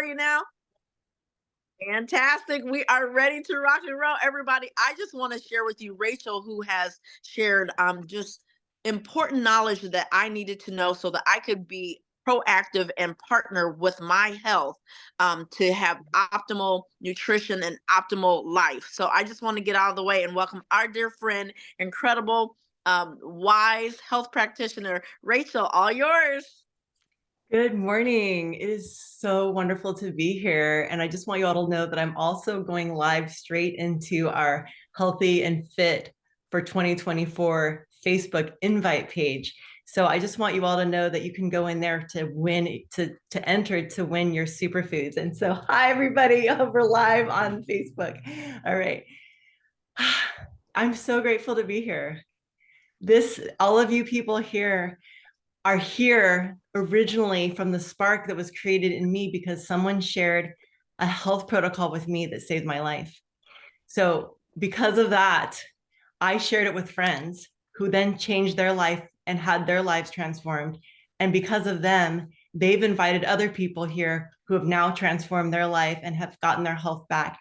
you now? Fantastic. We are ready to rock and roll, everybody. I just want to share with you Rachel, who has shared just important knowledge that I needed to know so that I could be proactive and partner with my health to have optimal nutrition and optimal life. So I just want to get out of the way and welcome our dear friend, incredible, wise health practitioner, Rachel. All yours. Good morning. It is so wonderful to be here. And I just want you all to know that I'm also going live straight into our Healthy and Fit for 2024 Facebook invite page. So I just want you all to know that you can go in there to win, to enter to win your superfoods. And so, hi, everybody. We're live on Facebook. All right. I'm so grateful to be here. All of you people here are here originally from the spark that was created in me because someone shared a health protocol with me that saved my life. So because of that, I shared it with friends who then changed their life and had their lives transformed. And because of them, they've invited other people here who have now transformed their life and have gotten their health back.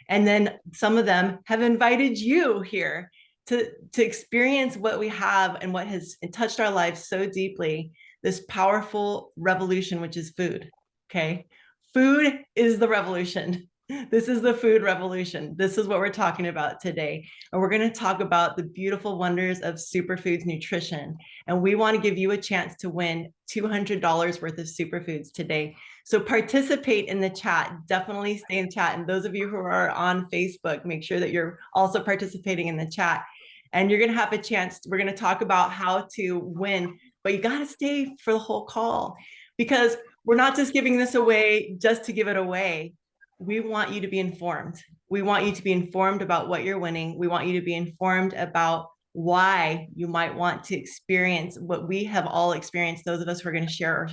And then some of them have invited you here to experience what we have and what has touched our lives so deeply, this powerful revolution, which is food. Okay. Food is the revolution. This is the food revolution. This is what we're talking about today. And we're going to talk about the beautiful wonders of superfoods nutrition. And we want to give you a chance to win $200 worth of superfoods today. So participate in the chat. Definitely stay in chat. And those of you who are on Facebook, make sure that you're also participating in the chat. And you're going to have a chance. We're going to talk about how to win, but you got to stay for the whole call because we're not just giving this away just to give it away. We want you to be informed. We want you to be informed about what you're winning. We want you to be informed about why you might want to experience what we have all experienced. Those of us who are going to share our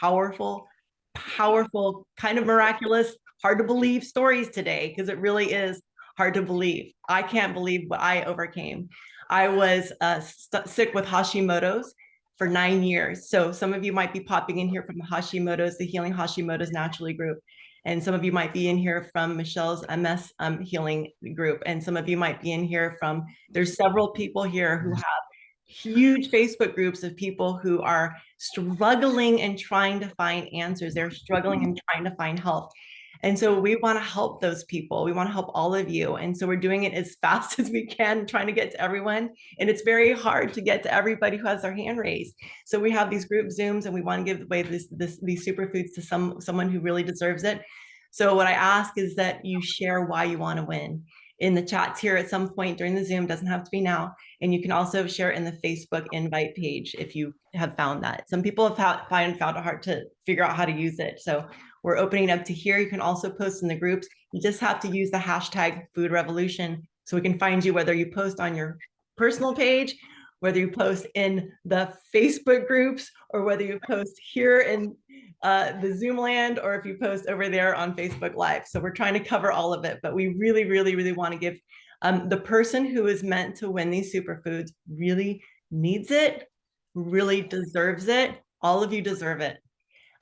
powerful, powerful, kind of miraculous, hard to believe stories today, because it really is hard to believe. I can't believe what I overcame. I was sick with Hashimoto's for 9 years. So some of you might be popping in here from the Hashimoto's, the Healing Hashimoto's Naturally group. And some of you might be in here from Michelle's MS healing group. And some of you might be in here from, there's several people here who have huge Facebook groups of people who are struggling and trying to find answers. They're struggling and trying to find help. And so we want to help those people. We want to help all of you. And so we're doing it as fast as we can, trying to get to everyone. And it's very hard to get to everybody who has their hand raised. So we have these group Zooms and we want to give away these superfoods to someone who really deserves it. So what I ask is that you share why you want to win in the chats here at some point during the Zoom, doesn't have to be now. And you can also share it in the Facebook invite page if you have found that. Some people have found it hard to figure out how to use it. So we're opening it up to here. You can also post in the groups. You just have to use the hashtag food revolution so we can find you, whether you post on your personal page, whether you post in the Facebook groups, or whether you post here in the Zoom land, or if you post over there on Facebook Live. So we're trying to cover all of it, but we really, really, really want to give the person who is meant to win these superfoods really needs it, really deserves it. All of you deserve it.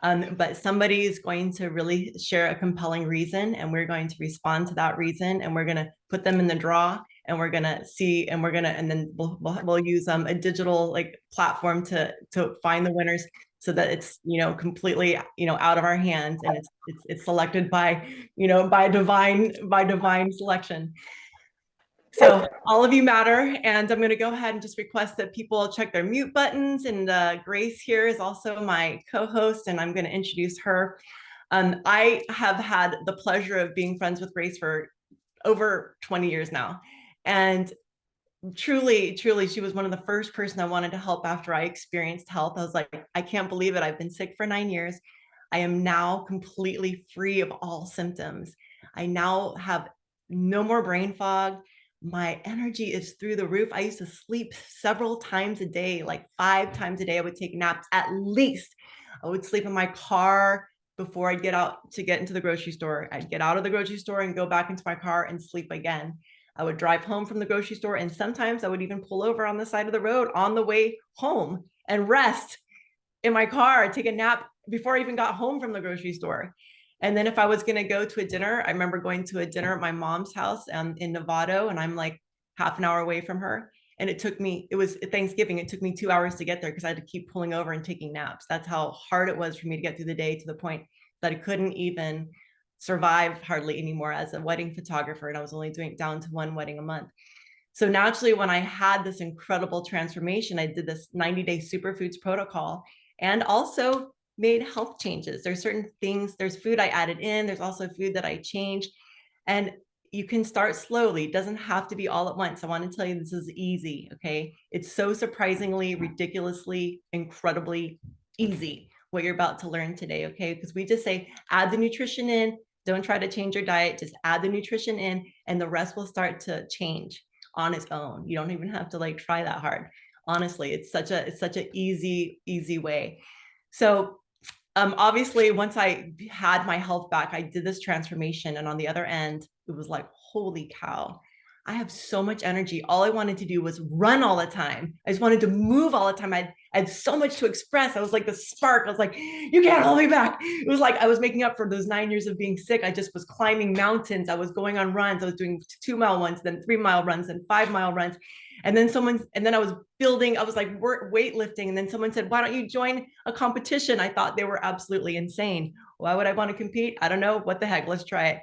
But somebody is going to really share a compelling reason, and we're going to respond to that reason, and we're going to put them in the draw, and we're going to see, and then we'll use a digital platform to find the winners, so that it's completely out of our hands, and it's selected by by divine selection. So all of you matter, and I'm going to go ahead and just request that people check their mute buttons. And Grace here is also my co-host, and I'm going to introduce her. I have had the pleasure of being friends with Grace for over 20 years now. And truly, truly, she was one of the first person I wanted to help after I experienced health. I was like, I can't believe it. I've been sick for 9 years. I am now completely free of all symptoms. I now have no more brain fog. My energy is through the roof. I used to sleep several times a day, like 5 times a day. I would take naps at least. I would sleep in my car before I'd get out to get into the grocery store. I'd get out of the grocery store and go back into my car and sleep again. I would drive home from the grocery store, and sometimes I would even pull over on the side of the road on the way home and rest in my car, take a nap before I even got home from the grocery store. And then if I was going to go to a dinner, I remember going to a dinner at my mom's house in Novato, and I'm like half an hour away from her. And it was Thanksgiving. It took me 2 hours to get there because I had to keep pulling over and taking naps. That's how hard it was for me to get through the day, to the point that I couldn't even survive hardly anymore as a wedding photographer. And I was only doing down to one wedding a month. So naturally, when I had this incredible transformation, I did this 90-day superfoods protocol and also made health changes. There's certain things, there's food I added in, there's also food that I changed. And you can start slowly. It doesn't have to be all at once. I want to tell you, this is easy, okay? It's so surprisingly, ridiculously, incredibly easy what you're about to learn today, okay? Because we just say, add the nutrition in, don't try to change your diet, just add the nutrition in, and the rest will start to change on its own. You don't even have to like try that hard. Honestly, it's such an easy way. So obviously, once I had my health back, I did this transformation, and on the other end, it was like, holy cow, I have so much energy. All I wanted to do was run all the time. I just wanted to move all the time. I had so much to express. I was like the spark. I was like, you can't hold me back. It was like I was making up for those 9 years of being sick. I just was climbing mountains. I was going on runs. I was doing 2-mile ones, then 3-mile runs, and 5-mile runs. And then I was building, I was like weightlifting. And then someone said, why don't you join a competition? I thought they were absolutely insane. Why would I want to compete? I don't know. What the heck? Let's try it.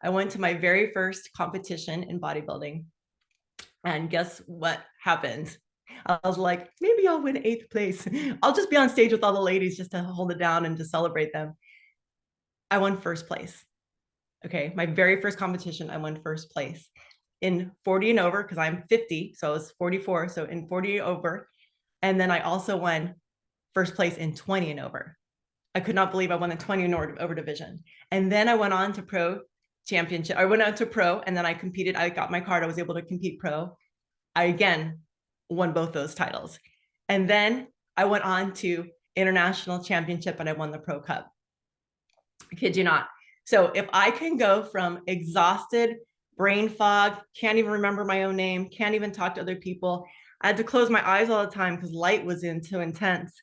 I went to my very first competition in bodybuilding. And guess what happened? I was like, maybe I'll win 8th place. I'll just be on stage with all the ladies just to hold it down and to celebrate them. I won 1st place. Okay, my very first competition, I won 1st place in 40 and over, because I'm 50, so I was 44, so in 40 over. And then I also won 1st place in 20 and over. I could not believe I won the 20 and over division. And then I went on to pro championship. I went out to pro, and then I competed. I got my card. I was able to compete pro. I again won both those titles. And then I went on to international championship, and I won the pro cup. I kid you not. So if I can go from exhausted, brain fog, can't even remember my own name, can't even talk to other people. I had to close my eyes all the time because light was in too intense.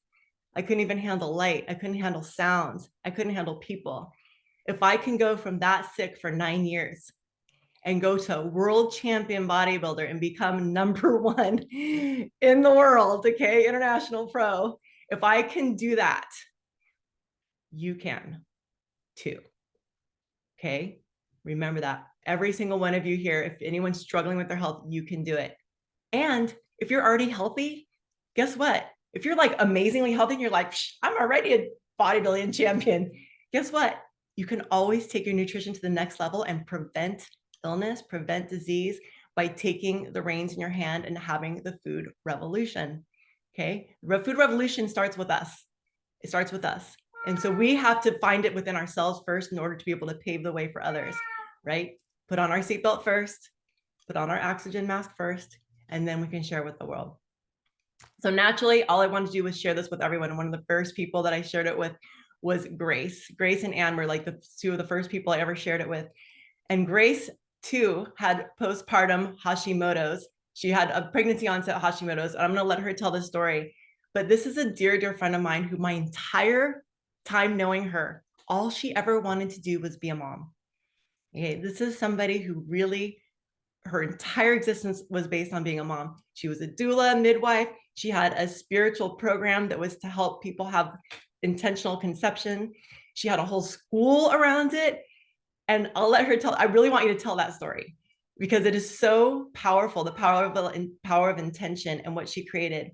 I couldn't even handle light. I couldn't handle sounds. I couldn't handle people. If I can go from that sick for 9 years and go to world champion bodybuilder and become #1 in the world, okay, international pro, if I can do that, you can too. Okay, remember that. Every single one of you here, if anyone's struggling with their health, you can do it. And if you're already healthy, guess what? If you're like amazingly healthy and you're like, I'm already a bodybuilding champion, guess what? You can always take your nutrition to the next level and prevent illness, prevent disease by taking the reins in your hand and having the food revolution. Okay, the food revolution starts with us. It starts with us. And so we have to find it within ourselves first in order to be able to pave the way for others, right? Put on our seatbelt first, put on our oxygen mask first, and then we can share with the world. So naturally, all I wanted to do was share this with everyone. And one of the first people that I shared it with was Grace. Grace and Anne were like the 2 of the first people I ever shared it with. And Grace too had postpartum Hashimoto's. She had a pregnancy onset Hashimoto's. And I'm going to let her tell the story. But this is a dear, dear friend of mine who my entire time knowing her, all she ever wanted to do was be a mom. Okay, this is somebody who really, her entire existence was based on being a mom. She was a doula, midwife. She had a spiritual program that was to help people have intentional conception. She had a whole school around it. And I'll let her tell, I really want you to tell that story because it is so powerful, the power of intention and what she created.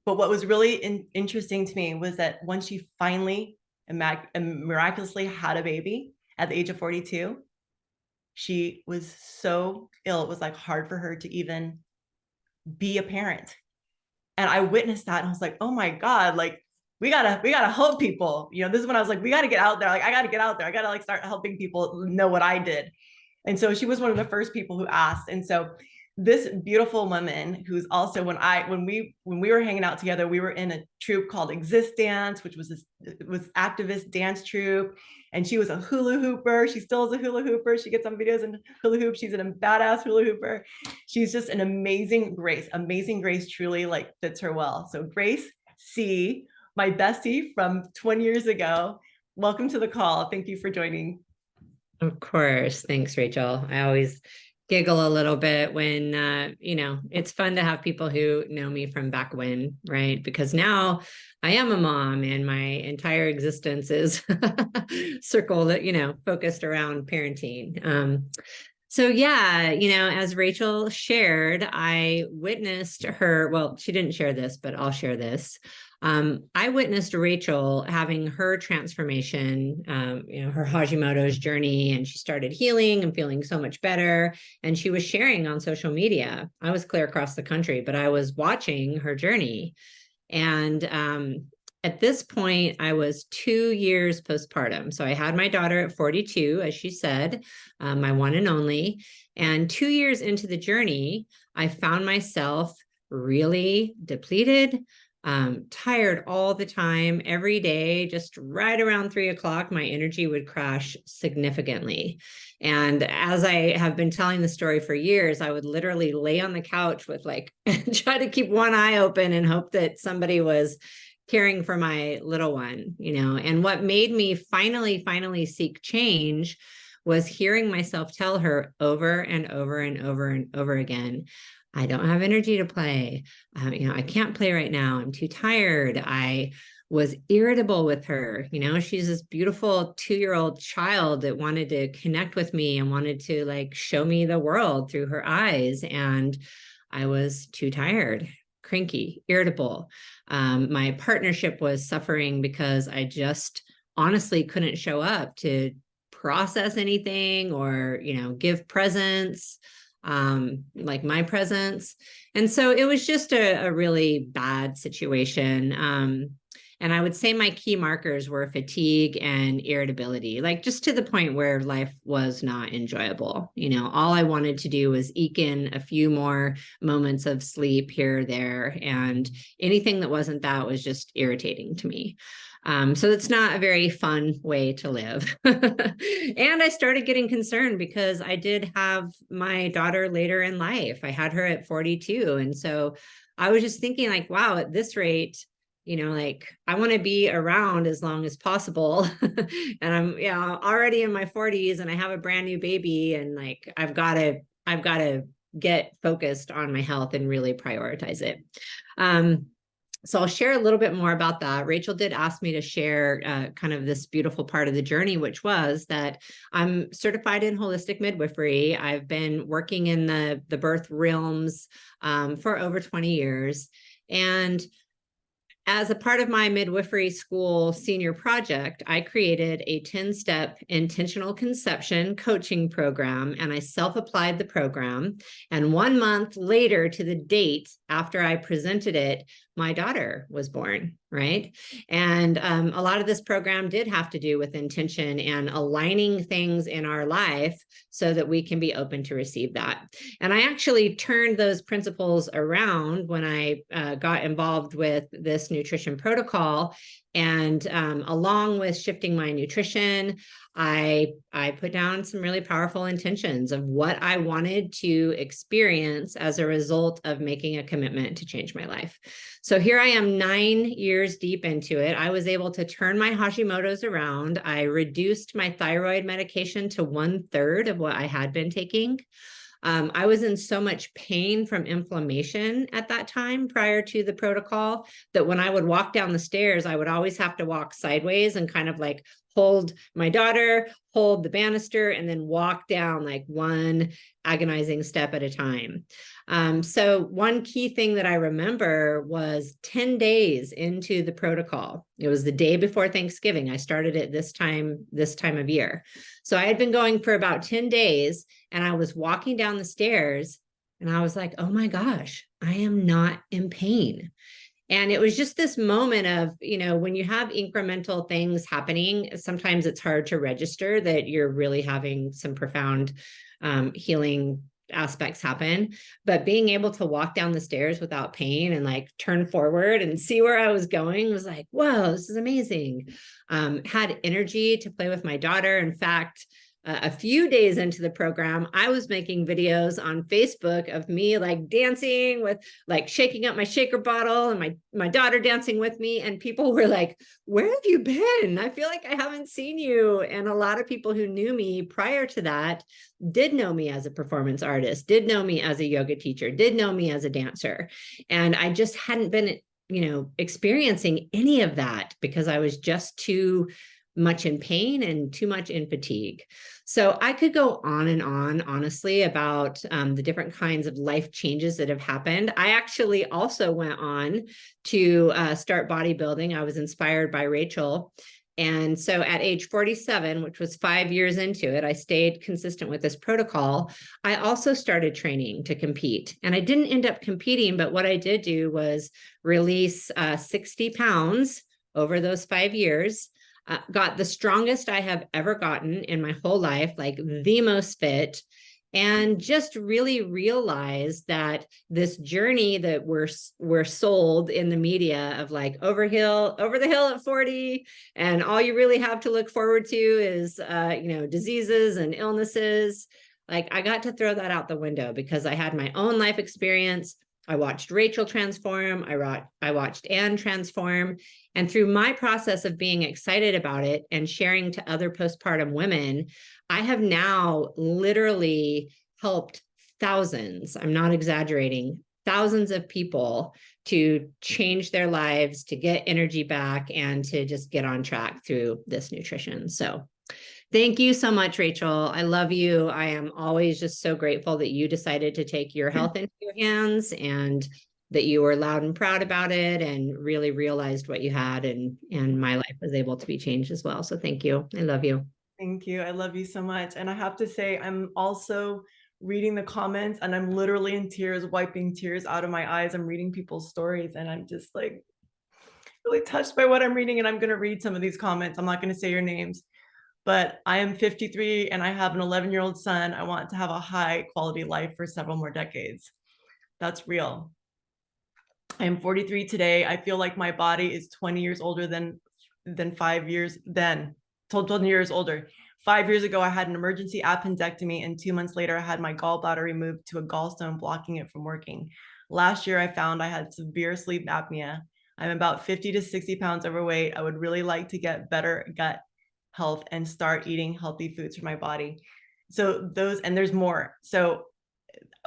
But what was really interesting to me was that when she finally miraculously had a baby at the age of 42, she was so ill. It was like hard for her to even be a parent. And I witnessed that and I was like, oh my God, like we gotta help people. You know, this is when I was like, we gotta get out there. Like I gotta get out there. I gotta like start helping people know what I did. And so she was one of the first people who asked. And so this beautiful woman who's also when we were hanging out together, we were in a troupe called Exist Dance, which was activist dance troupe. And she was a hula hooper. She still is a hula hooper. She gets on videos and hula hoop. She's a badass hula hooper. She's just an amazing Grace. Amazing Grace truly like fits her well. So Grace C, my bestie from 20 years ago, welcome to the call. Thank you for joining. Of course. Thanks, Rachel. I always giggle a little bit when, it's fun to have people who know me from back when, right? Because now I am a mom and my entire existence is circled, focused around parenting. So yeah, as Rachel shared, I witnessed her, well, she didn't share this, but I'll share this. I witnessed Rachel having her transformation, her Hashimoto's journey, and she started healing and feeling so much better. And she was sharing on social media. I was clear across the country, but I was watching her journey. And at this point, I was 2 years postpartum. So I had my daughter at 42, as she said, my one and only. And 2 years into the journey, I found myself really depleted, tired all the time, every day. Just right around 3 o'clock, my energy would crash significantly. And as I have been telling the story for years, I would literally lay on the couch with try to keep one eye open and hope that somebody was caring for my little one, And what made me finally seek change was hearing myself tell her over and over and over and over again, I don't have energy to play. I can't play right now. I'm too tired. I was irritable with her. She's this beautiful 2-year-old child that wanted to connect with me and wanted to show me the world through her eyes. And I was too tired, cranky, irritable. My partnership was suffering because I just honestly couldn't show up to process anything or, give presents, like my presence. And so it was just a really bad situation. And I would say my key markers were fatigue and irritability, just to the point where life was not enjoyable. All I wanted to do was eke in a few more moments of sleep here or there. And anything that wasn't that was just irritating to me. So it's not a very fun way to live. And I started getting concerned because I did have my daughter later in life. I had her at 42. And so I was just thinking wow, at this rate, I want to be around as long as possible. And I'm, already in my 40s and I have a brand new baby and I've got to get focused on my health and really prioritize it. So I'll share a little bit more about that. Rachel did ask me to share kind of this beautiful part of the journey, which was that I'm certified in holistic midwifery. I've been working in the birth realms for over 20 years. And as a part of my midwifery school senior project, I created a 10-step intentional conception coaching program, and I self-applied the program. And 1 month later to the date after I presented it, my daughter was born, right? And a lot of this program did have to do with intention and aligning things in our life so that we can be open to receive that. And I actually turned those principles around when I got involved with this nutrition protocol. And along with shifting my nutrition, I put down some really powerful intentions of what I wanted to experience as a result of making a commitment to change my life. So here I am 9 years deep into it. I was able to turn my Hashimoto's around. I reduced my thyroid medication to 1/3 of what I had been taking. I was in so much pain from inflammation at that time prior to the protocol that when I would walk down the stairs, I would always have to walk sideways and kind of hold my daughter, hold the banister, and then walk down one agonizing step at a time. So one key thing that I remember was 10 days into the protocol. It was the day before Thanksgiving. I started it this time of year. So I had been going for about 10 days and I was walking down the stairs and I was like, oh my gosh, I am not in pain. And it was just this moment of, when you have incremental things happening, sometimes it's hard to register that you're really having some profound healing aspects happen. But being able to walk down the stairs without pain and turn forward and see where I was going was whoa, this is amazing. Had energy to play with my daughter. In fact, a few days into the program, I was making videos on Facebook of me like dancing with like shaking up my shaker bottle and my daughter dancing with me. And people were like, where have you been? I feel like I haven't seen you. And a lot of people who knew me prior to that did know me as a performance artist, did know me as a yoga teacher, did know me as a dancer. And I just hadn't been, experiencing any of that because I was just too much in pain and too much in fatigue. So I could go on and on, honestly, about the different kinds of life changes that have happened. I actually also went on to start bodybuilding. I was inspired by Rachel. And so at age 47, which was 5 years into it, I stayed consistent with this protocol. I also started training to compete. And I didn't end up competing, but what I did do was release 60 pounds over those 5 years. Got the strongest I have ever gotten in my whole life, like the most fit, and just really realized that this journey that we're sold in the media of like over the hill at 40, and all you really have to look forward to is diseases and illnesses. Like I got to throw that out the window because I had my own life experience. I watched Rachel transform. I watched Anne transform. And through my process of being excited about it and sharing to other postpartum women, I have now literally helped thousands, I'm not exaggerating, thousands of people to change their lives, to get energy back, and to just get on track through this nutrition. So thank you so much, Rachel. I love you. I am always just so grateful that you decided to take your health into your hands and that you were loud and proud about it and really realized what you had, and my life was able to be changed as well. So thank you. I love you. Thank you. I love you so much. And I have to say, I'm also reading the comments and I'm literally in tears, wiping tears out of my eyes. I'm reading people's stories and I'm just like really touched by what I'm reading. And I'm going to read some of these comments. I'm not going to say your names, but I am 53 and I have an 11-year-old son. I want to have a high quality life for several more decades. That's real. I am 43 today. I feel like my body is 20 years older than 5 years then. 20 years older. 5 years ago, I had an emergency appendectomy, and 2 months later, I had my gallbladder removed to a gallstone, blocking it from working. Last year, I found I had severe sleep apnea. I'm about 50 to 60 pounds overweight. I would really like to get better gut health and start eating healthy foods for my body. So those, and there's more. So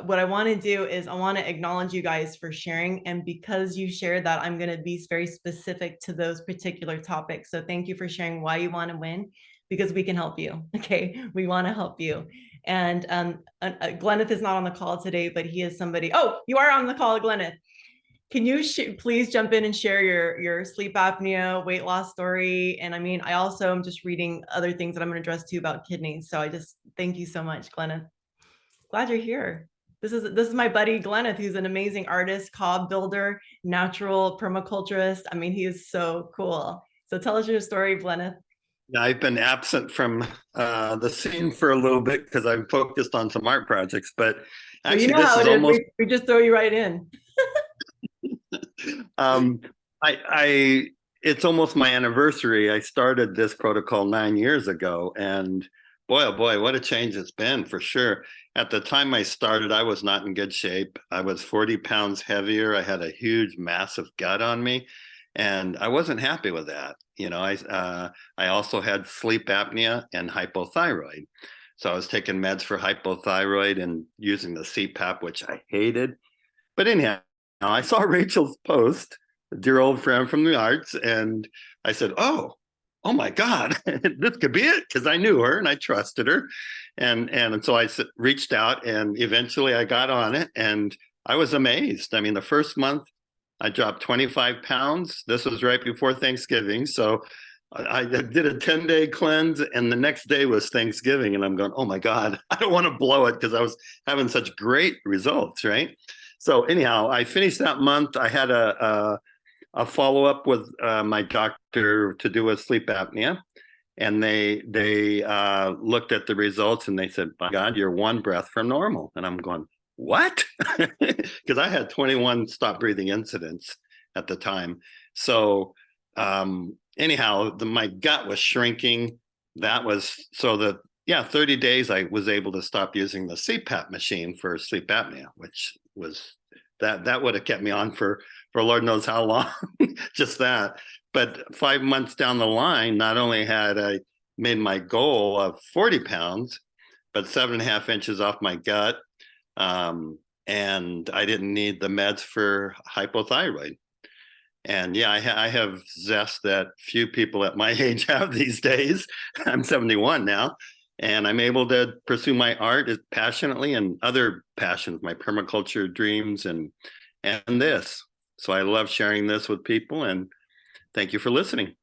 what I want to do is I want to acknowledge you guys for sharing. And because you shared that, I'm going to be very specific to those particular topics. So thank you for sharing why you want to win, because we can help you. Okay. We want to help you. And Glenneth is not on the call today, but he is somebody. Oh, you are on the call, Glenneth. Can you please jump in and share your sleep apnea, weight loss story? And I mean, I also am just reading other things that I'm going to address too about kidneys. So I just thank you so much, Glenneth. Glad you're here. This is my buddy Glenneth, who's an amazing artist, cob builder, natural permaculturist. I mean, he is so cool. So tell us your story, Glenneth. I've been absent from the scene for a little bit because I'm focused on some art projects, but actually, you know this is almost. We just throw you right in. It's almost my anniversary. I started this protocol 9 years ago, and boy, oh boy, what a change it's been, for sure. At the time I started, I was not in good shape. I was 40 pounds heavier. I had a huge, massive gut on me, and I wasn't happy with that. I also had sleep apnea and hypothyroid. So I was taking meds for hypothyroid and using the CPAP, which I hated. But anyhow, I saw Rachel's post, a dear old friend from the arts, and I said, oh my God, this could be it, because I knew her and I trusted her. And so I reached out, and eventually I got on it, and I was amazed. I mean, the first month I dropped 25 pounds. This was right before Thanksgiving. So I did a 10-day cleanse, and the next day was Thanksgiving. And I'm going, oh my God, I don't want to blow it, because I was having such great results, right? So anyhow, I finished that month. I had a follow-up with my doctor to do with sleep apnea. And they looked at the results, and they said, my God, you're one breath from normal. And I'm going, what? Because I had 21 stop breathing incidents at the time. So anyhow, my gut was shrinking. That was, so Yeah, 30 days, I was able to stop using the CPAP machine for sleep apnea, which was that would have kept me on for Lord knows how long, just that. But 5 months down the line, not only had I made my goal of 40 pounds, but 7.5 inches off my gut. And I didn't need the meds for hypothyroid. And yeah, I have zest that few people at my age have these days. I'm 71 now, and I'm able to pursue my art passionately and other passions, my permaculture dreams, and this. So I love sharing this with people, and thank you for listening.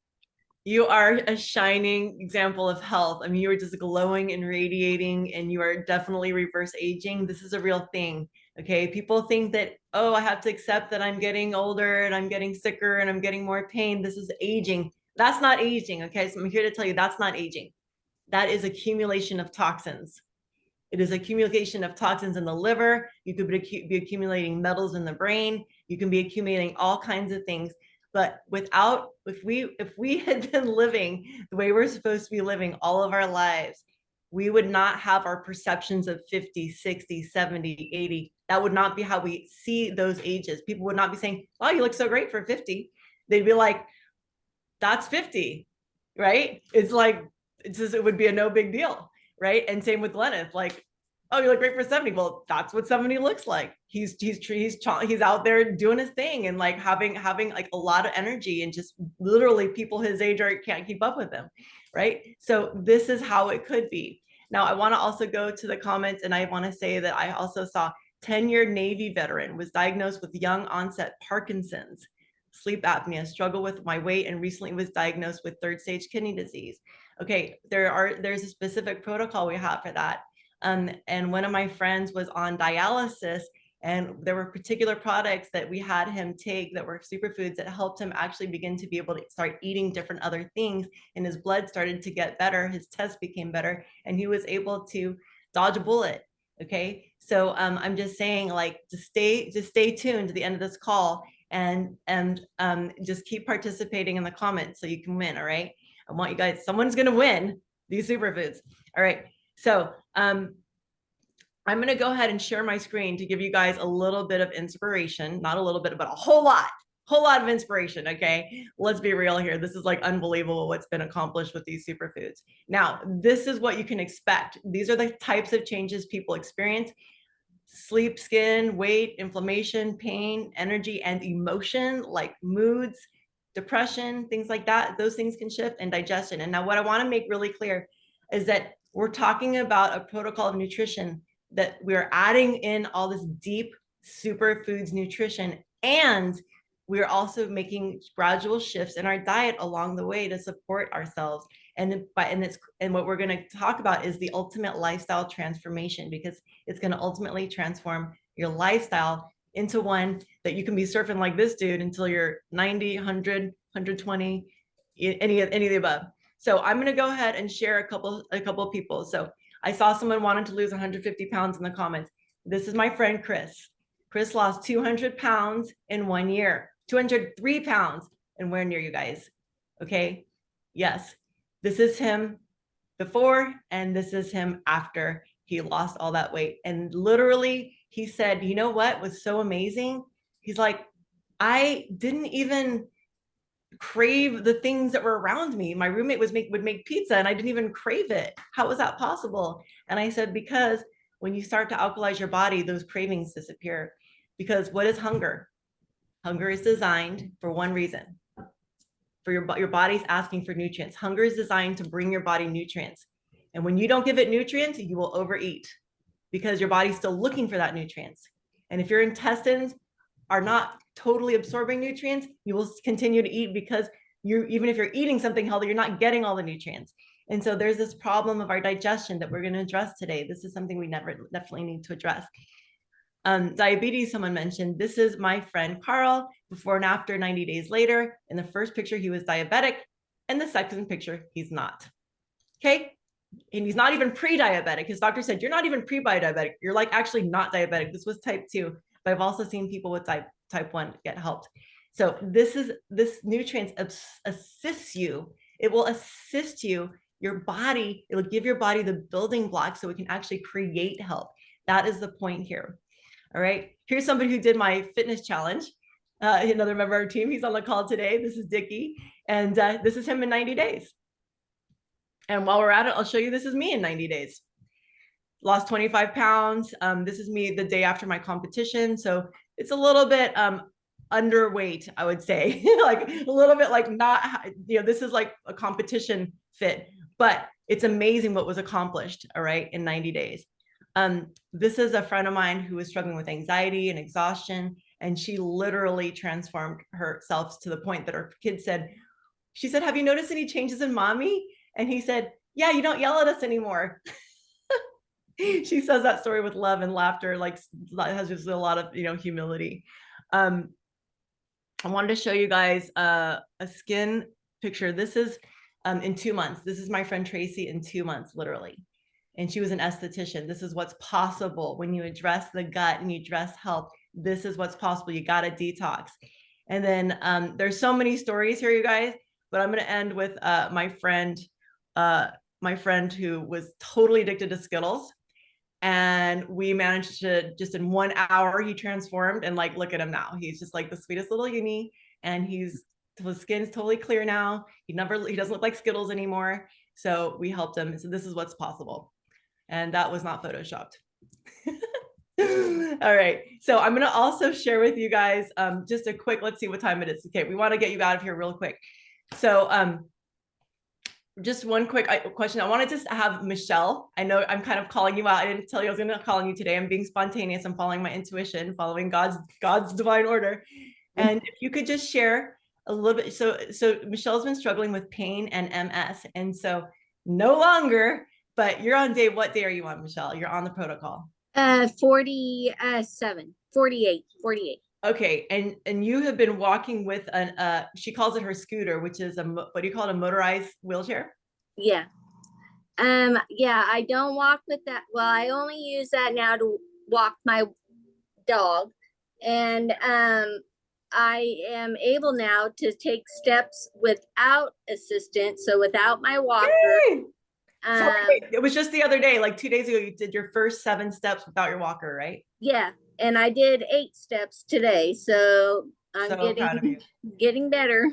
You are a shining example of health. I mean, you are just glowing and radiating, and you are definitely reverse aging. This is a real thing. Okay. People think that, oh, I have to accept that I'm getting older and I'm getting sicker and I'm getting more pain. This is aging. That's not aging. Okay. So I'm here to tell you that's not aging. That is accumulation of toxins. It is accumulation of toxins in the liver. You could be accumulating metals in the brain. You can be accumulating all kinds of things. But if we had been living the way we're supposed to be living all of our lives, we would not have our perceptions of 50, 60, 70, 80. That would not be how we see those ages. People would not be saying, "Oh, you look so great for 50." They'd be like, "That's 50," right? It's like, it would be a no big deal, right? And same with Gleneth, like, "Oh, you look great for 70." Well, that's what 70 looks like. He's out there doing his thing and like having like a lot of energy, and just literally people his age can't keep up with him, right? So this is how it could be. Now, I want to also go to the comments, and I want to say that I also saw 10-year Navy veteran was diagnosed with young onset Parkinson's, sleep apnea, struggle with my weight, and recently was diagnosed with 3rd stage kidney disease. Okay, there's a specific protocol we have for that. And one of my friends was on dialysis, and there were particular products that we had him take that were superfoods that helped him actually begin to be able to start eating different other things, and his blood started to get better, his tests became better, and he was able to dodge a bullet. Okay, so I'm just saying, like, just stay tuned to the end of this call, and just keep participating in the comments so you can win. All right, I want you guys, someone's going to win these superfoods. All right, so I'm going to go ahead and share my screen to give you guys a little bit of inspiration, not a little bit, but a whole lot of inspiration. Okay, let's be real here. This is like unbelievable what's been accomplished with these superfoods. Now, this is what you can expect. These are the types of changes people experience: sleep, skin, weight, inflammation, pain, energy, and emotion, like moods, depression, things like that. Those things can shift, and digestion. And now what I want to make really clear is that we're talking about a protocol of nutrition, that we're adding in all this deep superfoods nutrition, and we're also making gradual shifts in our diet along the way to support ourselves. And what we're going to talk about is the ultimate lifestyle transformation, because it's going to ultimately transform your lifestyle into one that you can be surfing like this dude until you're 90, 100, 120, any of the above. So I'm going to go ahead and share a couple of people. So I saw someone wanted to lose 150 pounds in the comments. This is my friend Chris. Chris lost 200 pounds in 1 year, 203 pounds in 1 year, you guys. Okay. Yes. This is him before, and this is him after he lost all that weight. And literally, he said, you know what was so amazing? He's like, I didn't even crave the things that were around me. My roommate would make pizza, and I didn't even crave it. How was that possible? And I said, because when you start to alkalize your body, those cravings disappear. Because what is hunger? Hunger is designed for one reason: for your body's asking for nutrients. Hunger is designed to bring your body nutrients. And when you don't give it nutrients, you will overeat, because your body's still looking for that nutrients. And if your intestines are not totally absorbing nutrients, you will continue to eat, because even if you're eating something healthy, you're not getting all the nutrients. And so there's this problem of our digestion that we're going to address today. This is something we definitely need to address. Diabetes, someone mentioned. This is my friend Carl, before and after, 90 days later. In the first picture, he was diabetic. In the second picture, he's not. Okay. And he's not even pre-diabetic. His doctor said, you're not even pre-diabetic. You're like actually not diabetic. This was type 2, but I've also seen people with type 1 get helped. So this nutrients assists you. It will assist you your body, it'll give your body the building blocks so it can actually create health. That is the point here. All right. Here's somebody who did my fitness challenge. Another member of our team. He's on the call today. This is Dickie. And this is him in 90 days. And while we're at it, I'll show you this is me in 90 days. Lost 25 pounds. This is me the day after my competition. So it's a little bit underweight, I would say. Like a little bit like not, this is like a competition fit, but it's amazing what was accomplished, all right, in 90 days. This is a friend of mine who was struggling with anxiety and exhaustion, and she literally transformed herself to the point that her kid said, she said, have you noticed any changes in mommy? And he said, yeah, you don't yell at us anymore. She says that story with love and laughter, like has just a lot of, humility. I wanted to show you guys a skin picture. This is in 2 months. This is my friend Tracy in 2 months, literally. And she was an esthetician. This is what's possible when you address the gut and you address health. This is what's possible. You got to detox. And then there's so many stories here, you guys, but I'm going to end with my friend who was totally addicted to Skittles. And we managed to, just in 1 hour, he transformed, and like, look at him now. He's just like the sweetest little uni, and his skin's totally clear now. He doesn't look like Skittles anymore. So we helped him. So this is what's possible. And that was not photoshopped. All right. So I'm going to also share with you guys just a quick, let's see what time it is. Okay. We want to get you out of here real quick. So just one quick question. I want to just have Michelle. I know I'm kind of calling you out. I didn't tell you I was going to call you today. I'm being spontaneous. I'm following my intuition, following God's divine order. And if you could just share a little bit. So Michelle's been struggling with pain and MS. And so no longer, but you're on what day are you on, Michelle? You're on the protocol. 47, 48. Okay. And you have been walking with she calls it her scooter, which is what do you call it? A motorized wheelchair? Yeah. Yeah, I don't walk with that. Well, I only use that now to walk my dog. And I am able now to take steps without assistance. So without my walker. Yay! It was just the other day, like 2 days ago, you did your first 7 steps without your walker, right? Yeah. And I did 8 steps today. So I'm so getting better.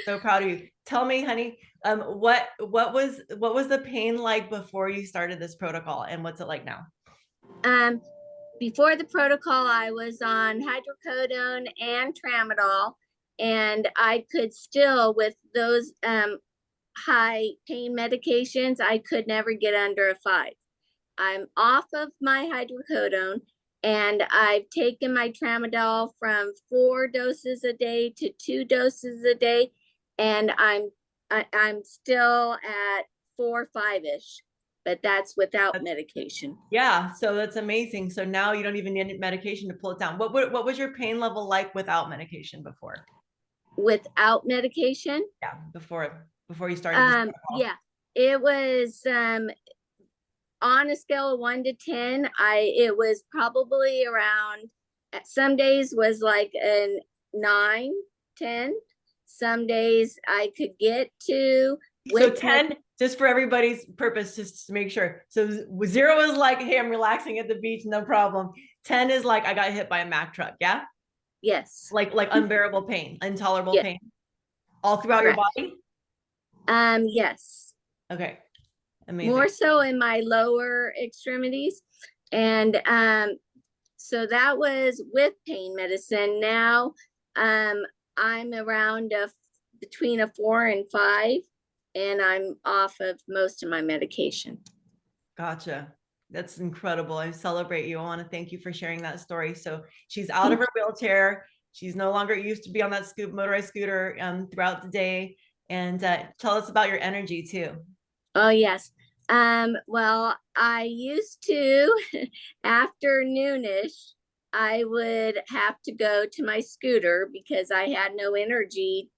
So proud of you. Tell me, honey, what was the pain like before you started this protocol, and what's it like now? Before the protocol, I was on hydrocodone and tramadol, and I could still, with those high pain medications, I could never get under a 5. I'm off of my hydrocodone, and I've taken my tramadol from 4 doses a day to 2 doses a day, and I'm still at 4 or 5-ish, but that's without medication. Yeah, so that's amazing. So now you don't even need medication to pull it down. What was your pain level like without medication before? Without medication? Yeah, before you started this protocol. Yeah, it was on a scale of 1 to 10, it was probably around, some days was like a 9, 10. Some days I could get to. So 10, just for everybody's purpose, just to make sure. So 0 is like, hey, I'm relaxing at the beach, no problem. 10 is like, I got hit by a Mack truck, yeah? Yes. Like unbearable pain, intolerable pain, all throughout your body? Yes. Okay. Amazing. More so in my lower extremities. And so that was with pain medicine. Now I'm around between a 4 and 5, and I'm off of most of my medication. Gotcha. That's incredible. I celebrate you. I want to thank you for sharing that story. So she's out of her wheelchair. She's no longer used to be on that motorized scooter throughout the day. And tell us about your energy too. Oh, yes. Well, I used to, after noonish, I would have to go to my scooter because I had no energy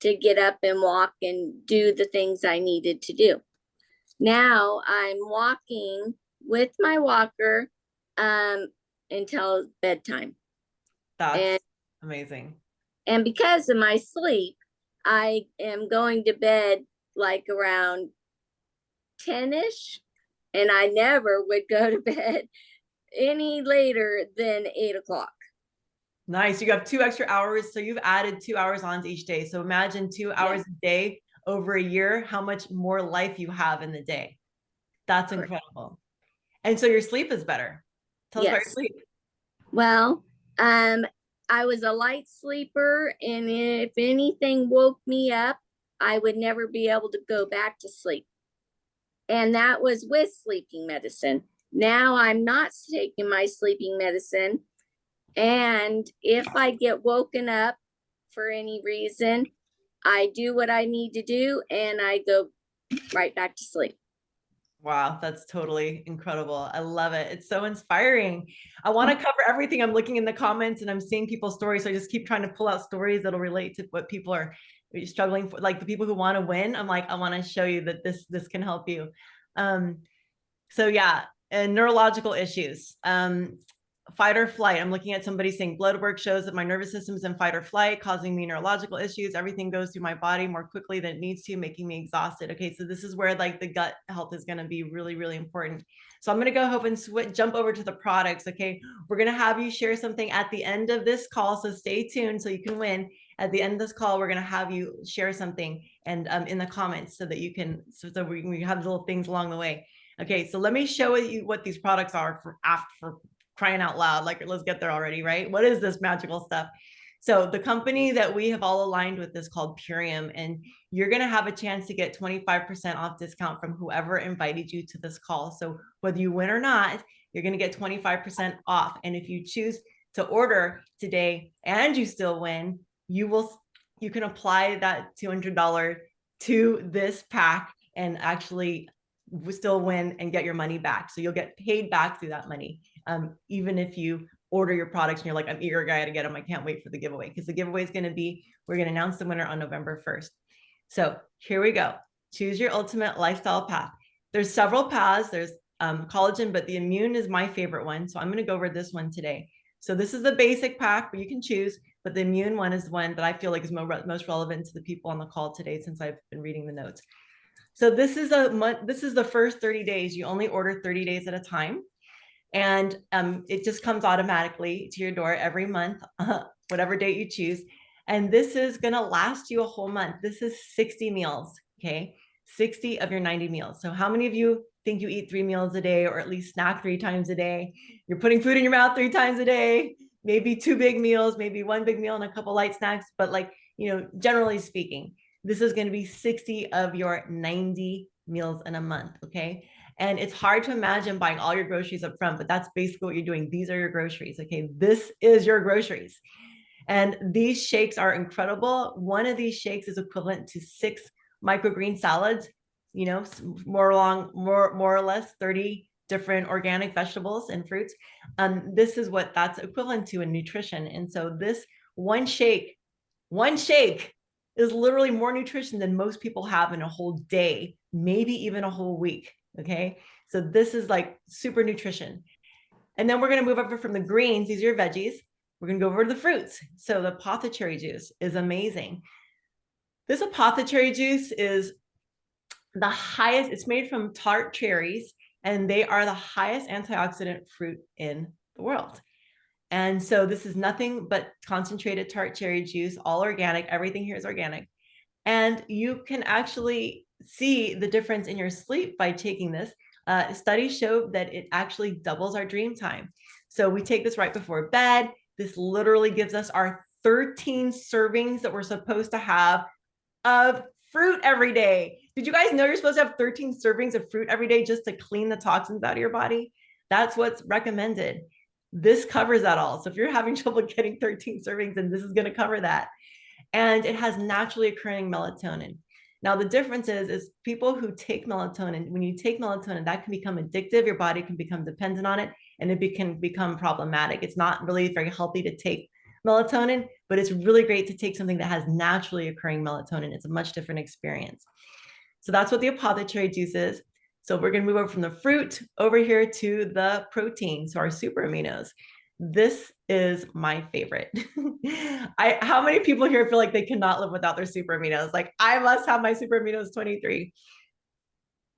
to get up and walk and do the things I needed to do. Now I'm walking with my walker until bedtime. That's amazing. And because of my sleep, I am going to bed like around 10ish, and I never would go to bed any later than 8 o'clock. Nice. You have 2 extra hours. So you've added 2 hours onto each day. So imagine 2 hours a day over a year, how much more life you have in the day. That's incredible. And so your sleep is better. Tell us about your sleep. Well, I was a light sleeper, and if anything woke me up, I would never be able to go back to sleep. And that was with sleeping medicine. Now I'm not taking my sleeping medicine. And if I get woken up for any reason, I do what I need to do and I go right back to sleep. Wow, that's totally incredible. I love it. It's so inspiring. I want to cover everything. I'm looking in the comments and I'm seeing people's stories. So I just keep trying to pull out stories that'll relate to what people are struggling for, like the people who want to win. I'm like, I want to show you that this can help you. So yeah, and neurological issues. Fight or flight. I'm looking at somebody saying blood work shows that my nervous system is in fight or flight, causing me neurological issues. Everything goes through my body more quickly than it needs to, making me exhausted. Okay, so this is where like the gut health is going to be really, really important. So I'm going to go ahead and jump over to the products. Okay, we're going to have you share something at the end of this call, so stay tuned so you can win. At the end of this call, we're going to have you share something and in the comments so that you can, so we have little things along the way. Okay, so let me show you what these products are for crying out loud. Like, let's get there already, right? What is this magical stuff? So the company that we have all aligned with is called Purium, and you're going to have a chance to get 25% off discount from whoever invited you to this call. So whether you win or not, you're going to get 25% off. And if you choose to order today and you still win, you can apply that $200 to this pack and actually still win and get your money back. So you'll get paid back through that money. Even if you order your products and you're like, I'm eager guy to get them, I can't wait for the giveaway, because the giveaway is going to be, we're going to announce the winner on November 1st. So here we go. Choose your ultimate lifestyle path. There's several paths. There's collagen, but the immune is my favorite one. So I'm going to go over this one today. So this is the basic pack, but you can choose, but the immune one is the one that I feel like is most relevant to the people on the call today, since I've been reading the notes. So this is the first 30 days. You only order 30 days at a time. And it just comes automatically to your door every month, whatever date you choose. And this is going to last you a whole month. This is 60 meals, okay? 60 of your 90 meals. So how many of you think you eat 3 meals a day, or at least snack 3 times a day? You're putting food in your mouth 3 times a day, maybe 2 big meals, maybe 1 big meal and a couple light snacks. But like, generally speaking, this is going to be 60 of your 90 meals in a month, okay? And it's hard to imagine buying all your groceries up front, but that's basically what you're doing. These are your groceries, okay? This is your groceries. And these shakes are incredible. One of these shakes is equivalent to 6 microgreen salads, more or less 30 different organic vegetables and fruits. This is what that's equivalent to in nutrition. And so this one shake is literally more nutrition than most people have in a whole day, maybe even a whole week. Okay, so this is like super nutrition. And then we're going to move over from the greens. These are your veggies. We're going to go over to the fruits. So the apothecary juice is amazing. This apothecary juice is the highest. It's made from tart cherries, and they are the highest antioxidant fruit in the world. And so this is nothing but concentrated tart cherry juice, all organic. Everything here is organic. And you can actually see the difference in your sleep by taking this. Studies show that it actually doubles our dream time. So we take this right before bed. This literally gives us our 13 servings that we're supposed to have of fruit every day. Did you guys know you're supposed to have 13 servings of fruit every day just to clean the toxins out of your body? That's what's recommended. This covers that all. So if you're having trouble getting 13 servings, then this is going to cover that. And it has naturally occurring melatonin. Now, the difference is people who take melatonin, when you take melatonin, that can become addictive. Your body can become dependent on it, and it can become problematic. It's not really very healthy to take melatonin, but it's really great to take something that has naturally occurring melatonin. It's a much different experience. So that's what the apothecary juice is. So we're going to move over from the fruit over here to the protein, so our super aminos. This is my favorite. How many people here feel like they cannot live without their super aminos? Like, I must have my super aminos 23.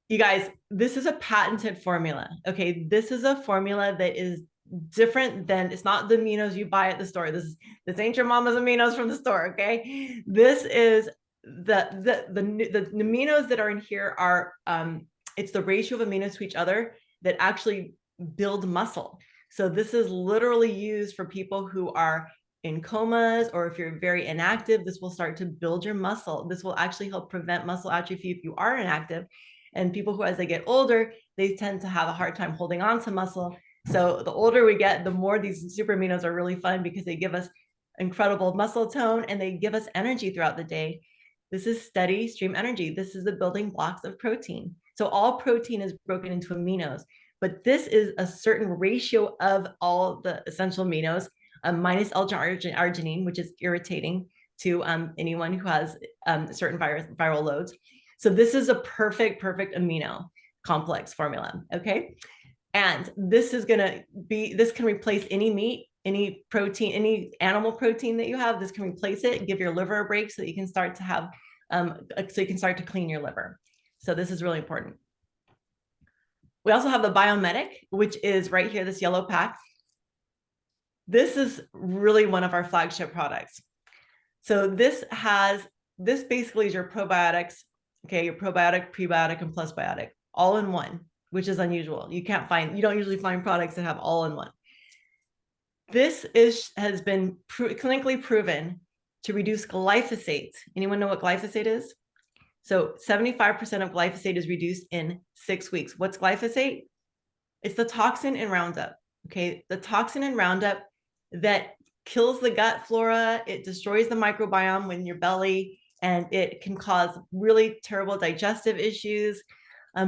You guys, this is a patented formula. Okay, this is a formula that is different than, it's not the aminos you buy at the store. This ain't your mama's aminos from the store. Okay, this is the aminos that are in here are it's the ratio of aminos to each other that actually build muscle. So this is literally used for people who are in comas, or if you're very inactive, this will start to build your muscle. This will actually help prevent muscle atrophy if you are inactive. And people who, as they get older, they tend to have a hard time holding on to muscle. So the older we get, the more these super aminos are really fun because they give us incredible muscle tone and they give us energy throughout the day. This is steady stream energy. This is the building blocks of protein. So all protein is broken into aminos, but this is a certain ratio of all the essential aminos, minus L-arginine, which is irritating to anyone who has certain viral loads. So this is a perfect amino complex formula, okay? And this is gonna be, this can replace any meat, any protein, any animal protein that you have. This can replace it and give your liver a break so that you can start to have, so you can start to clean your liver. So this is really important. We also have the Biomedic, which is right here, this yellow pack. This is really one of our flagship products. So this basically is your probiotics, okay, your probiotic, prebiotic, and plus biotic, all in one, which is unusual. You don't usually find products that have all in one. This has been clinically proven to reduce glyphosate. Anyone know what glyphosate is? So 75% of glyphosate is reduced in 6 weeks. What's glyphosate? It's the toxin in Roundup, okay? The toxin in Roundup that kills the gut flora, it destroys the microbiome in your belly, and it can cause really terrible digestive issues.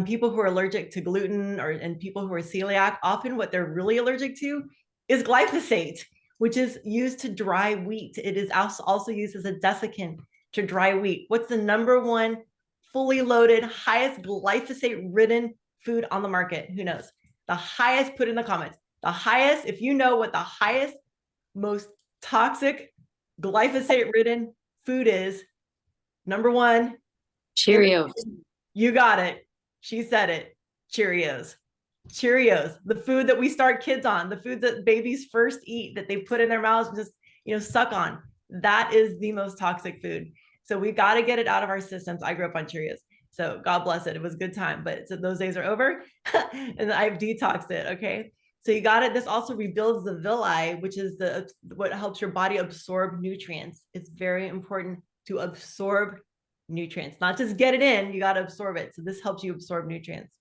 People who are allergic to gluten and people who are celiac, often what they're really allergic to is glyphosate, which is used to dry wheat. It is also used as a desiccant to dry wheat. What's the #1 fully loaded, highest glyphosate-ridden food on the market? Who knows? The highest, put in the comments. The highest, if you know what the highest, most toxic, glyphosate-ridden food is, #1. Cheerios. You got it. She said it. Cheerios. Cheerios, the food that we start kids on, the food that babies first eat, that they put in their mouths and just, suck on. That is the most toxic food. So we got to get it out of our systems. I grew up on Cheerios. So God bless it. It was a good time, but so those days are over and I've detoxed it. Okay. So you got it. This also rebuilds the villi, which is what helps your body absorb nutrients. It's very important to absorb nutrients, not just get it in, you got to absorb it. So this helps you absorb nutrients.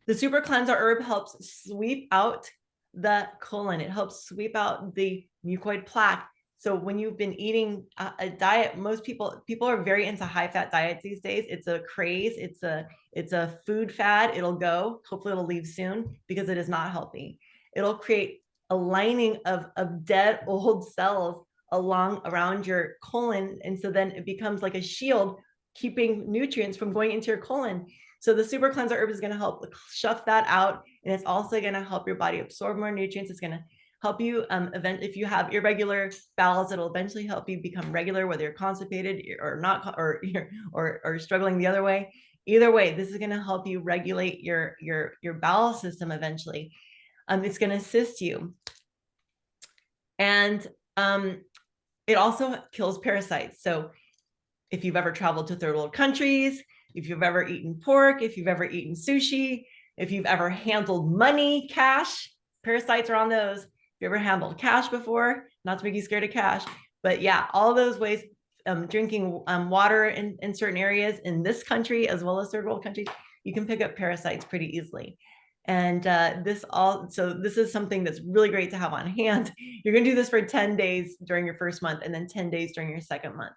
The Super Cleanser herb helps sweep out the colon. It helps sweep out the mucoid plaque. So when you've been eating a diet, most people are very into high fat diets these days. It's a craze. It's a food fad. It'll go. Hopefully it'll leave soon because it is not healthy. It'll create a lining of dead old cells around your colon. And so then it becomes like a shield keeping nutrients from going into your colon. So the Super Cleanser herb is going to help shove that out. And it's also going to help your body absorb more nutrients. It's going to help you if you have irregular bowels, it'll eventually help you become regular, whether you're constipated or not, or struggling the other way. Either way, this is going to help you regulate your bowel system eventually. It's going to assist you. And it also kills parasites. So if you've ever traveled to third world countries, if you've ever eaten pork, if you've ever eaten sushi, if you've ever handled money, cash, parasites are on those. If you ever handled cash before, not to make you scared of cash, but yeah, all those ways, drinking water in certain areas in this country, as well as third world countries, you can pick up parasites pretty easily. And so this is something that's really great to have on hand. You're going to do this for 10 days during your first month and then 10 days during your second month.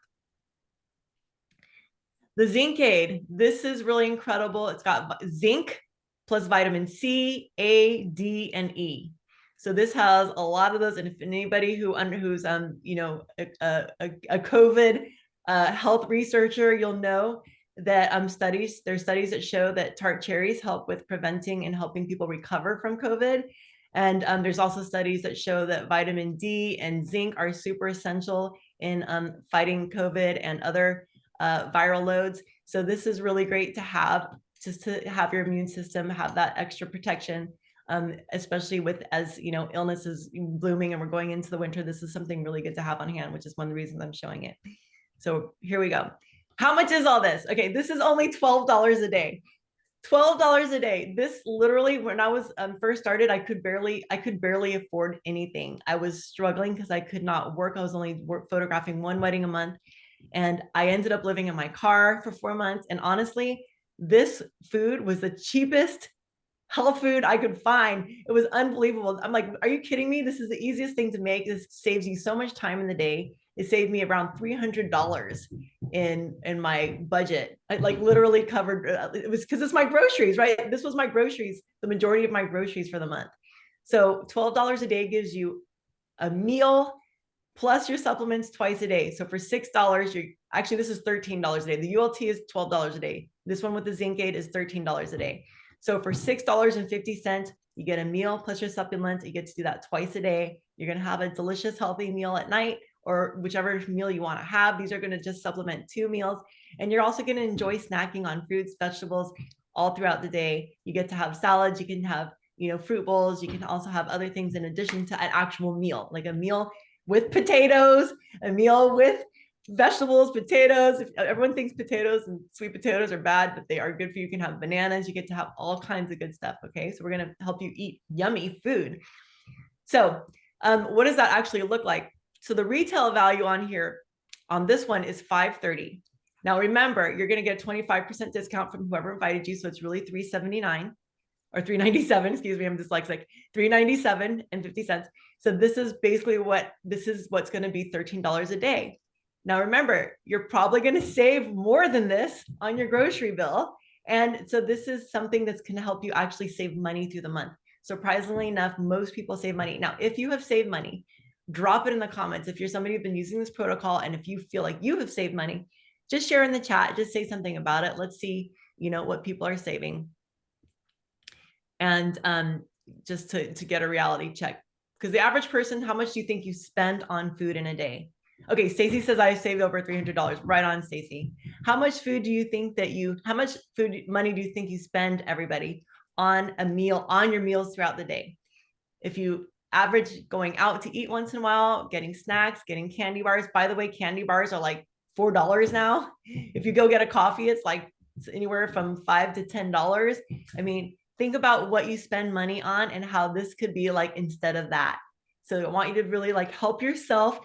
The Zinc Aid, this is really incredible. It's got zinc plus vitamin C, A, D, and E. So this has a lot of those. And if anybody who's a COVID health researcher, you'll know that there's studies that show that tart cherries help with preventing and helping people recover from COVID. And there's also studies that show that vitamin D and zinc are super essential in fighting COVID and other viral loads. So this is really great to have, just to have your immune system have that extra protection. Especially with, as you know, illness is blooming and we're going into the winter, this is something really good to have on hand, which is one of the reasons I'm showing it. So here we go. How much is all this? Okay, this is only $12 a day. $12 a day. This literally, when I was first started, I could barely afford anything. I was struggling because I could not work. I was only photographing one wedding a month, and I ended up living in my car for 4 months. And honestly, this food was the cheapest health food I could find. It was unbelievable. I'm like, are you kidding me? This is the easiest thing to make. This saves you so much time in the day. It saved me around $300 in my budget. I like literally covered, it was because it's my groceries, right? This was my groceries, the majority of my groceries for the month. So $12 a day gives you a meal plus your supplements twice a day. So for $6, you're actually, this is $13 a day. The ULT is $12 a day. This one with the zinc aid is $13 a day. So for $6.50, you get a meal plus your supplements. You get to do that twice a day. You're going to have a delicious, healthy meal at night, or whichever meal you want to have. These are going to just supplement 2 meals. And you're also going to enjoy snacking on fruits, vegetables all throughout the day. You get to have salads. You can have, you know, fruit bowls. You can also have other things in addition to an actual meal, like a meal with potatoes, a meal with vegetables, potatoes. If everyone thinks potatoes and sweet potatoes are bad, but they are good for you. You can have bananas. You get to have all kinds of good stuff. Okay, so we're going to help you eat yummy food. So what does that actually look like? So the retail value on here on this one is $5.30. Now remember, you're going to get a 25% discount from whoever invited you, so it's really $3.79 or $3.97. Excuse me, I'm dyslexic. $3.97.50. So this is basically what's going to be $13 a day. Now, remember, you're probably going to save more than this on your grocery bill. And so this is something that's going to help you actually save money through the month. Surprisingly enough, most people save money. Now, if you have saved money, drop it in the comments. If you're somebody who's been using this protocol and if you feel like you have saved money, just share in the chat, just say something about it. Let's see, you know, what people are saving. And just to get a reality check. Because the average person, how much do you think you spend on food in a day? Okay, Stacy says I saved over $300. Right on, Stacy. How much food do you think that how much food money do you think you spend, everybody, on a meal, on your meals throughout the day? If you average going out to eat once in a while, getting snacks, getting candy bars. By the way, candy bars are like $4 now. If you go get a coffee, it's like anywhere from $5 to $10. I mean, think about what you spend money on and how this could be like instead of that. So I want you to really like help yourself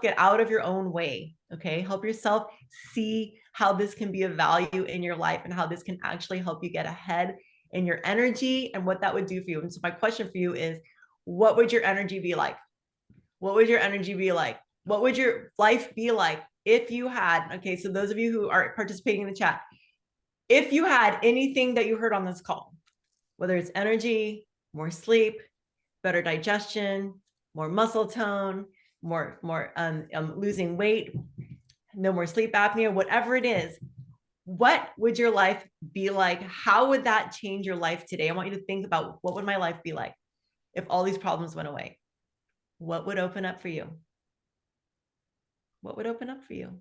get out of your own way. Okay. Help yourself see how this can be of value in your life and how this can actually help you get ahead in your energy and what that would do for you. And so my question for you is, what would your energy be like? What would your energy be like? What would your life be like if you had, okay, so those of you who are participating in the chat, if you had anything that you heard on this call, whether it's energy, more sleep, better digestion, more muscle tone, more losing weight, no more sleep apnea, whatever it is, what would your life be like? How would that change your life today? I want you to think about, what would my life be like if all these problems went away? What would open up for you? What would open up for you?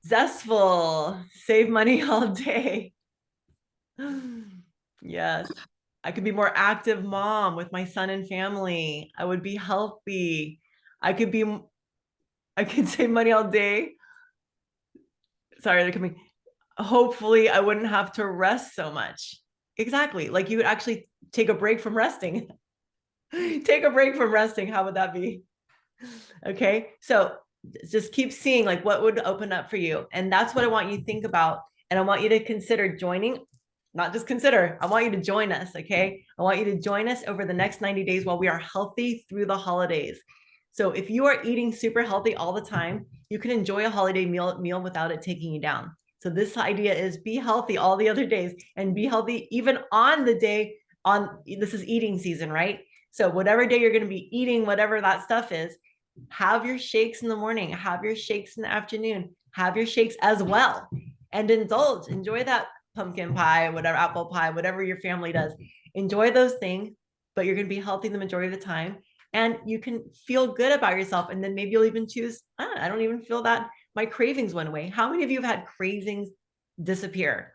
Zestful, save money all day. Yes, I could be more active mom with my son and family. I would be healthy. I could save money all day. Sorry, they're coming. Hopefully I wouldn't have to rest so much. Exactly. Like you would actually take a break from resting. Take a break from resting. How would that be? Okay. So just keep seeing like what would open up for you. And that's what I want you to think about. And I want you to consider joining, not just consider, I want you to join us. Okay. I want you to join us over the next 90 days while we are healthy through the holidays. So if you are eating super healthy all the time, you can enjoy a holiday meal without it taking you down. So this idea is be healthy all the other days and be healthy even on the day this is eating season, right? So whatever day you're going to be eating, whatever that stuff is, have your shakes in the morning, have your shakes in the afternoon, have your shakes as well, and indulge, enjoy that pumpkin pie, whatever, apple pie, whatever your family does. Enjoy those things, but you're going to be healthy the majority of the time. And you can feel good about yourself. And then maybe you'll even choose, I don't even feel that my cravings went away. How many of you have had cravings disappear?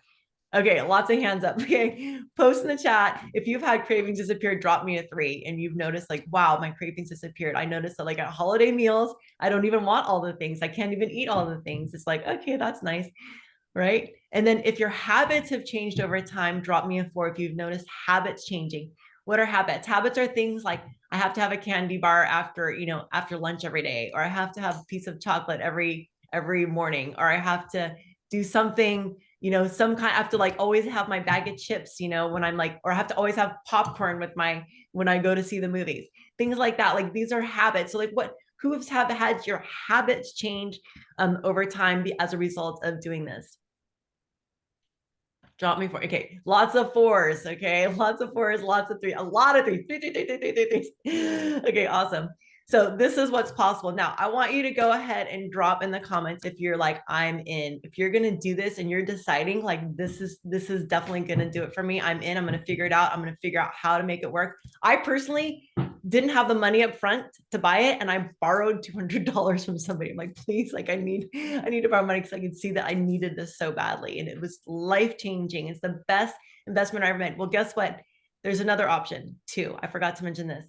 Okay, lots of hands up. Okay, post in the chat if you've had cravings disappear. Drop me a 3 and you've noticed like, wow, my cravings disappeared. I noticed that like at holiday meals, I don't even want all the things. I can't even eat all the things. It's like, okay, that's nice, right? And then if your habits have changed over time, drop me a 4 if you've noticed habits changing. What are habits? Habits are things like I have to have a candy bar after, after lunch every day, or I have to have a piece of chocolate every morning, or I have to do something, some kind. I have to like always have my bag of chips, when I'm like, or I have to always have popcorn with when I go to see the movies, things like that. Like these are habits. So like who have had your habits change over time as a result of doing this? Drop me 4. Okay, lots of 4s. Okay, lots of 4s, lots of 3, a lot of 3. Okay, awesome. So this is what's possible. Now, I want you to go ahead and drop in the comments if you're like, I'm in. If you're gonna do this and you're deciding like this is definitely gonna do it for me, I'm in. I'm gonna figure it out. I'm gonna figure out how to make it work. I personally didn't have the money up front to buy it, and I borrowed $200 from somebody. I'm like, please, like I need to borrow money because I could see that I needed this so badly, and it was life-changing. It's the best investment I ever made. Well, guess what? There's another option too. I forgot to mention this.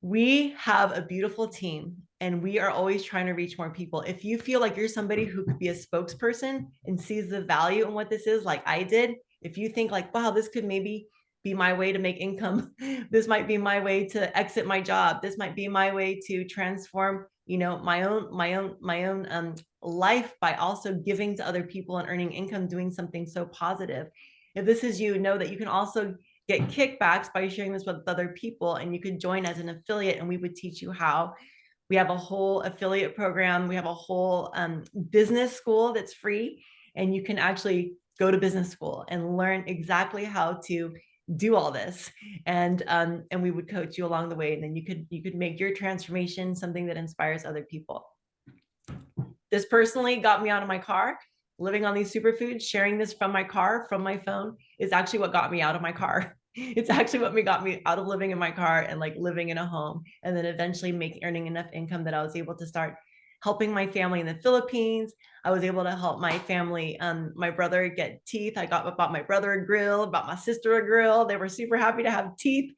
We have a beautiful team and we are always trying to reach more people. If you feel like you're somebody who could be a spokesperson and sees the value in what this is, like I did, if you think like, wow, this could maybe be my way to make income, this might be my way to exit my job, this might be my way to transform, my own life by also giving to other people and earning income, doing something so positive. If this is you, know that you can also get kickbacks by sharing this with other people, and you could join as an affiliate and we would teach you how. We have a whole affiliate program. We have a whole business school that's free, and you can actually go to business school and learn exactly how to do all this, and we would coach you along the way, and then you could make your transformation something that inspires other people. This personally got me out of my car. Living on these superfoods, sharing this from my car, from my phone, is actually what got me out of my car. It's actually what got me out of living in my car and like living in a home, and then eventually earning enough income that I was able to start helping my family in the Philippines. I was able to help my family, my brother get teeth. I bought my brother a grill, bought my sister a grill. They were super happy to have teeth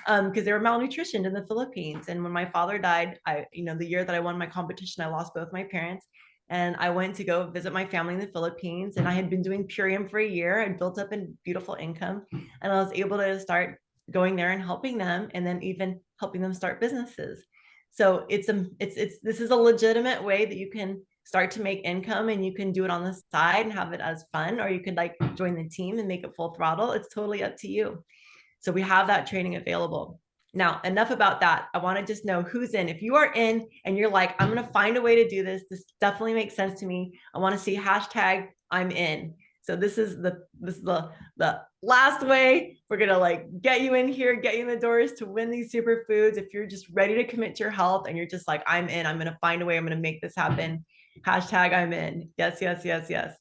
because they were malnutritioned in the Philippines. And when my father died, the year that I won my competition, I lost both my parents. And I went to go visit my family in the Philippines, and I had been doing Purium for a year. I'd built up a beautiful income, and I was able to start going there and helping them, and then even helping them start businesses. So this is a legitimate way that you can start to make income, and you can do it on the side and have it as fun, or you could like join the team and make it full throttle. It's totally up to you. So we have that training available. Now, enough about that. I want to just know who's in. If you are in and you're like, I'm going to find a way to do this. This definitely makes sense to me. I want to see hashtag I'm in. So this is the last way we're going to like get you in here, get you in the doors to win these superfoods. If you're just ready to commit to your health and you're just like, I'm in, I'm going to find a way, I'm going to make this happen. Hashtag I'm in. Yes, yes, yes, yes.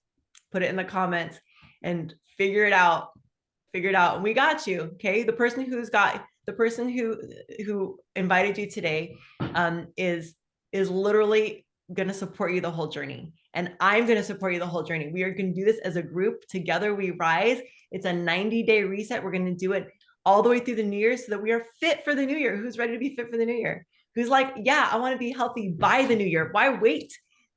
Put it in the comments and figure it out. Figure it out. And we got you. Okay. The person who invited you today is literally going to support you the whole journey. And I'm going to support you the whole journey. We are going to do this as a group. Together we rise. It's a 90-day reset. We're going to do it all the way through the new year so that we are fit for the new year. Who's ready to be fit for the new year? Who's like, yeah, I want to be healthy by the new year. Why wait?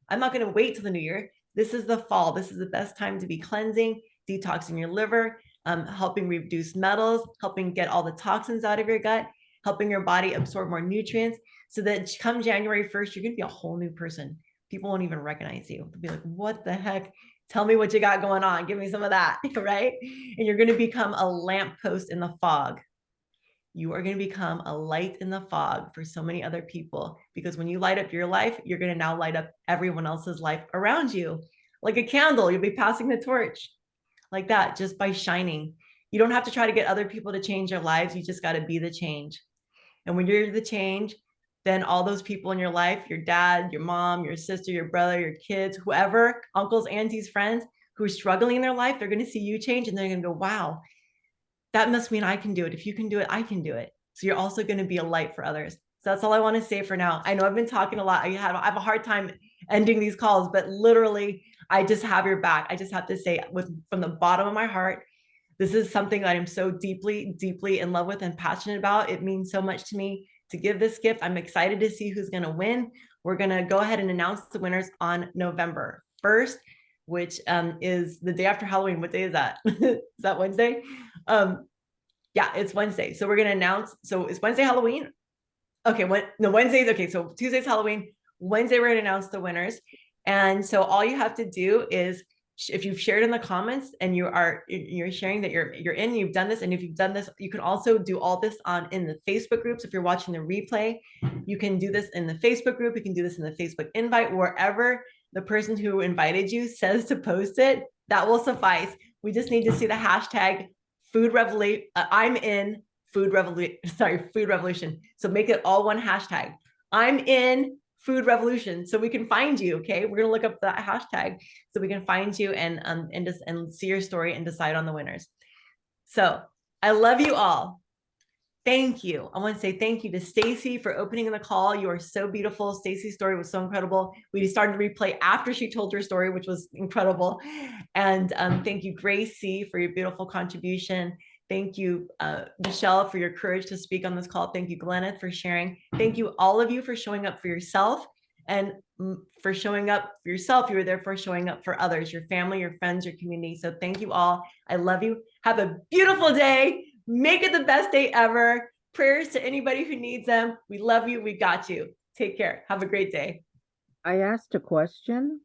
I'm not going to wait till the new year. This is the fall. This is the best time to be cleansing, detoxing your liver, helping reduce metals, helping get all the toxins out of your gut, helping your body absorb more nutrients, so that come January 1st, you're going to be a whole new person. People won't even recognize you. They'll be like, what the heck? Tell me what you got going on. Give me some of that, right? And you're going to become a lamppost in the fog. You are going to become a light in the fog for so many other people, because when you light up your life, you're going to now light up everyone else's life around you. Like a candle, you'll be passing the torch like that, just by shining. You don't have to try to get other people to change their lives. You just got to be the change. And when you're the change, then all those people in your life, your dad, your mom, your sister, your brother, your kids, whoever, uncles, aunties, friends who are struggling in their life, they're going to see you change and they're going to go, wow, that must mean I can do it. If you can do it, I can do it. So you're also going to be a light for others. So that's all I want to say for now. I know I've been talking a lot. I have a hard time ending these calls, but literally, I just have your back. I just have to say from the bottom of my heart, this is something that I'm so deeply, deeply in love with and passionate about. It means so much to me to give this gift. I'm excited to see who's going to win. We're going to go ahead and announce the winners on November 1st, which is the day after Halloween. What day is that? Is that Wednesday? Yeah, it's Wednesday. So we're going to announce. So it's Wednesday, Halloween. Okay, Wednesday's okay. So Tuesday's Halloween. Wednesday, we're going to announce the winners. And so all you have to do is, if you've shared in the comments and you're sharing that you've done this, and if you've done this, you can also do all this in the Facebook groups. If you're watching the replay, you can do this in the Facebook group. You can do this in the Facebook invite, wherever the person who invited you says to post it. That will suffice. We just need to see the hashtag food revolution. I'm in food revolution. So make it all one hashtag. I'm in food revolution, so we can find you. Okay, we're gonna look up that hashtag so we can find you and see your story and decide on the winners. So I love you all. Thank you. I want to say thank you to Stacy for opening the call. You are so beautiful. Stacy's story was so incredible. We started to replay after she told her story, which was incredible. And thank you, Grace C, for your beautiful contribution. Thank you, Michelle, for your courage to speak on this call. Thank you, Glenna, for sharing. Thank you, all of you, for showing up for yourself, and for showing up for yourself. You were there for showing up for others, your family, your friends, your community. So thank you all. I love you. Have a beautiful day. Make it the best day ever. Prayers to anybody who needs them. We love you. We got you. Take care. Have a great day. I asked a question.